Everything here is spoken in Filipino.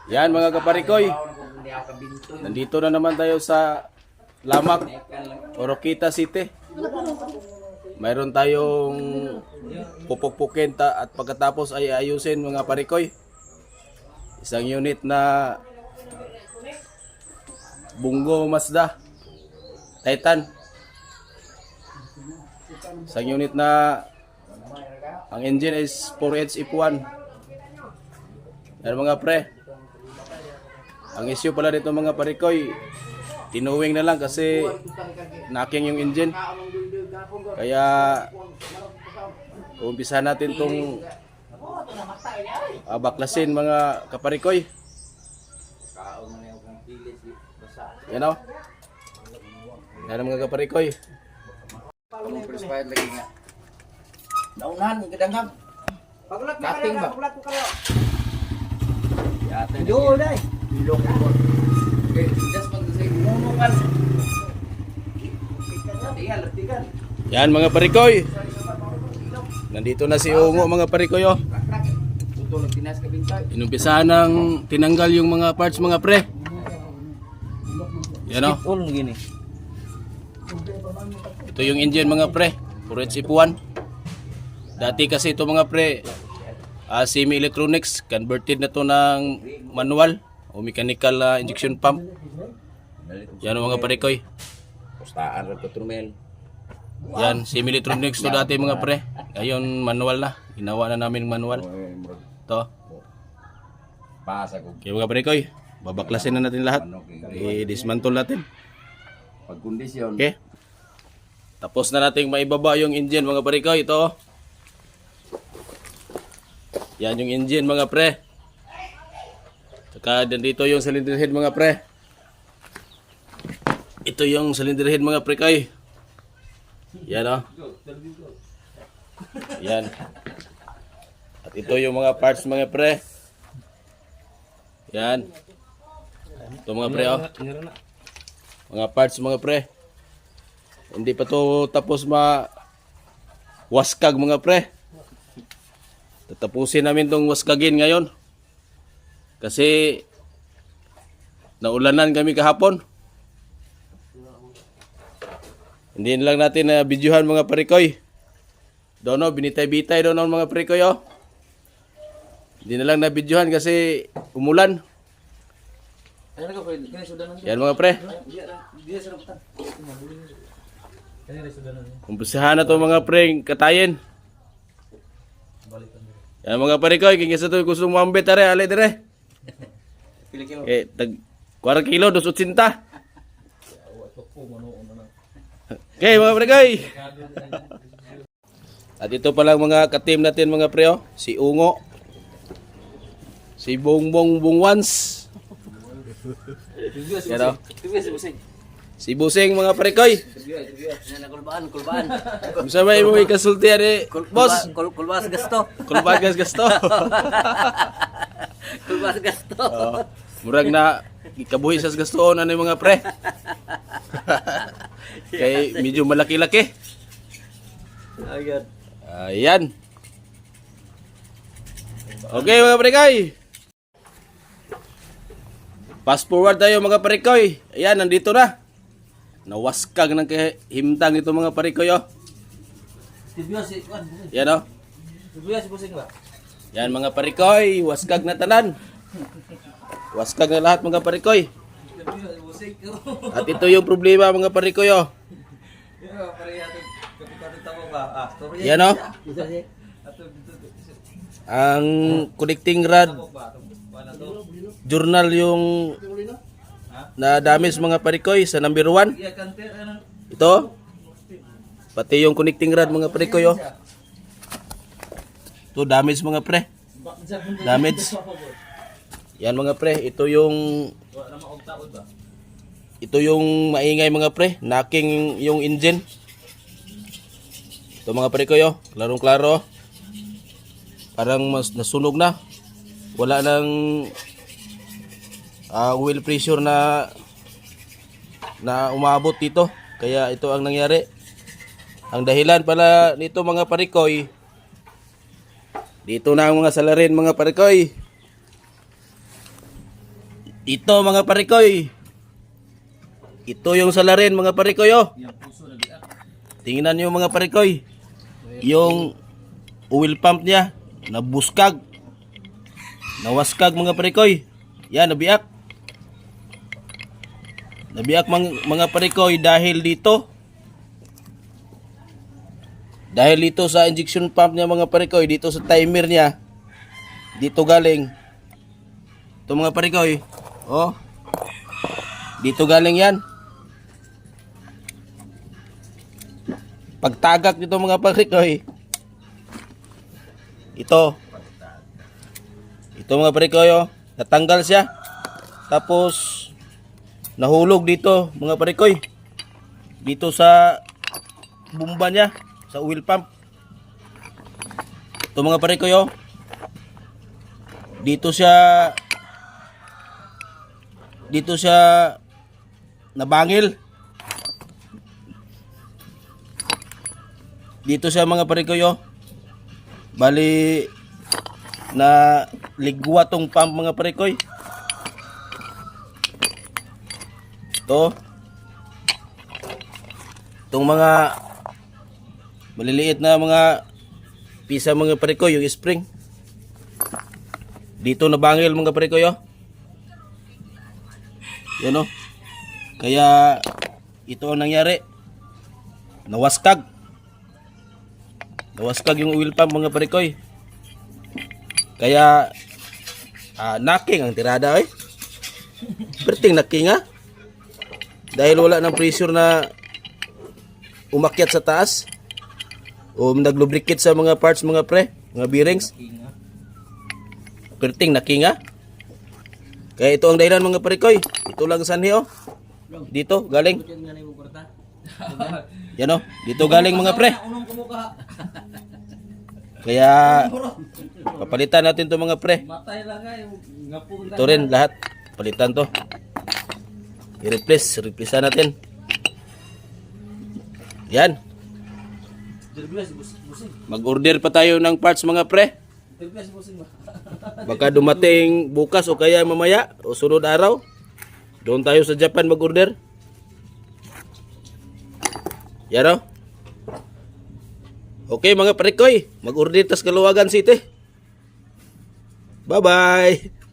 Yan mga kaparikoy, nandito na naman tayo sa Lamak, Oroquita City. Mayroon tayong pupukpukin at pagkatapos ay ayusin mga parikoy. Isang unit na Bungo Mazda Titan. Isang unit na ang engine is 4H F1. Yan mga pre. Ang issue pala dito mga parikoy, tinuwing na lang kasi knocking yung engine. Kaya umpisa natin tong baklasin mga kaparikoy. Yan o. Yan mga kaparikoy. Naunahan, ikadangam. Cutting ba? Yata Yo, dai. bilog mo. Okay, just mag-say umunukan. Latigan. Yan mga parikoy. Nandito na si Ungo mga parikoy oh. Tutulog tinas ka bintay. Inumpisahan ng tinanggal yung mga parts mga pre. Yan oh. All gini. Ito yung engine mga pre, 4H F1. Dati kasi ito mga pre, semi-electronics, converted na to ng manual o mechanical injection pump. Yan mga parikoy. Postaan ra trumel. Yan, semi-electronics to dati mga pre. Ngayon manual na, ginawa na namin manual. Ito. Pasa ko. Okay mga parikoy, babaklasin na natin lahat. I-dismantle natin. Pagkondisyon. Okay. Tapos na nating maibaba yung engine mga parikoy. Ito. Yan yung engine mga pre. Saka dito yung cylinder head mga pre. Ito yung cylinder head mga pre kay. Yan o. Yan. At ito yung mga parts mga pre. Yan. Ito mga pre o. Mga parts mga pre. Hindi pa to tapos waskag mga pre. Tatapusin namin tong waskagin ngayon. Kasi naulanan kami kahapon. Hindi na lang natin na videohan mga parikoy. Dono, binitay-bitay doon mga parikoy oh. Hindi na lang na videohan kasi umulan. Yan mga pre. Umpisahan na to mga pre katayin. Yan mga parikoy, kung isa to gusto mo ambet tare, alay dire. Okay, tag 4 kilo, 280. Okay mga parikoy. At ito pa lang mga ka-team natin mga pre, oh. Si Ungo. Si Bongbong Bungwans. Yan oh. Si Busing mga parikoy. Kulbaan. Sabay mo ikasulti ani, boss. Kulbas gasto. Kulbaan gasto. Kulbas gasto. Murag na ikabuhi sa gastoon ano yung mga pre. Kay medyo malaki-laki. Agad. Ayan. Okay mga parikoy. Fast forward tayo mga parikoy. Ayan, nandito na. Nawaskag ng himtang ito mga parikoy oh. Yan oh. Yan mga parikoy, waskag na tanan. Waskag na lahat mga parikoy. At ito yung problema mga parikoy oh. Yan oh. Ang connecting rod journal yung na damage mga parikoy sa number 1. Ito. Pati yung connecting rod mga parikoy oh. Ito damage mga pre. Damage. Yan mga pre, ito yung maingay mga pre, knocking yung engine. Ito mga parikoy oh, klarong-klaro. Parang mas nasunog na. Wala nang oil pressure na umabot dito. Kaya ito ang nangyari. Ang dahilan pala nito mga parikoy, dito na ang mga salarin mga parikoy. Ito mga parikoy. Ito yung salarin mga parikoy oh. Tingnan nyo mga parikoy. Yung oil pump niya nabuskag. Nawaskag mga parikoy. Yan, nabiak. Nabiak mga parikoy dahil dito. Dahil dito sa injection pump niya mga parikoy, dito sa timer niya. Dito galing. Ito mga parikoy. Oh. Dito galing yan. Pagtagak dito mga parikoy. Ito. Ito mga parikoy oh. Natanggal siya. Tapos nahulog dito mga parikoy. Dito sa bumba niya, sa oil pump. Ito mga parikoy oh. Dito siya nabangil. Dito siya mga parikoy oh. Bali na ligwa tong pump mga parikoy. Itong mga maliliit na mga pisa mga parikoy, yung spring. Dito nabangil mga parikoy oh. Yan oh. Kaya ito ang nangyari. Nawaskag. Nawaskag yung oil pump mga parikoy. Kaya knocking ang tirada eh. Perting knocking ha. Dahil wala ng pressure na umakyat sa taas o naglubricate sa mga parts mga pre, mga bearings. Perting knocking ha. Kaya ito ang dahilan mga parikoy. Ito lang sanhi oh. Dito galing. Yan oh. Dito galing mga pre. Kaya papalitan natin to mga pre. Ito rin lahat. Palitan to. I-replace natin. Yan. Mag-order pa tayo ng parts mga pre. Baka dumating bukas o kaya mamaya o sunod araw. Doon tayo sa Japan mag-order. Yan o. Okay mga parikoy, mag-order tas Kaluwagan City. Bye-bye.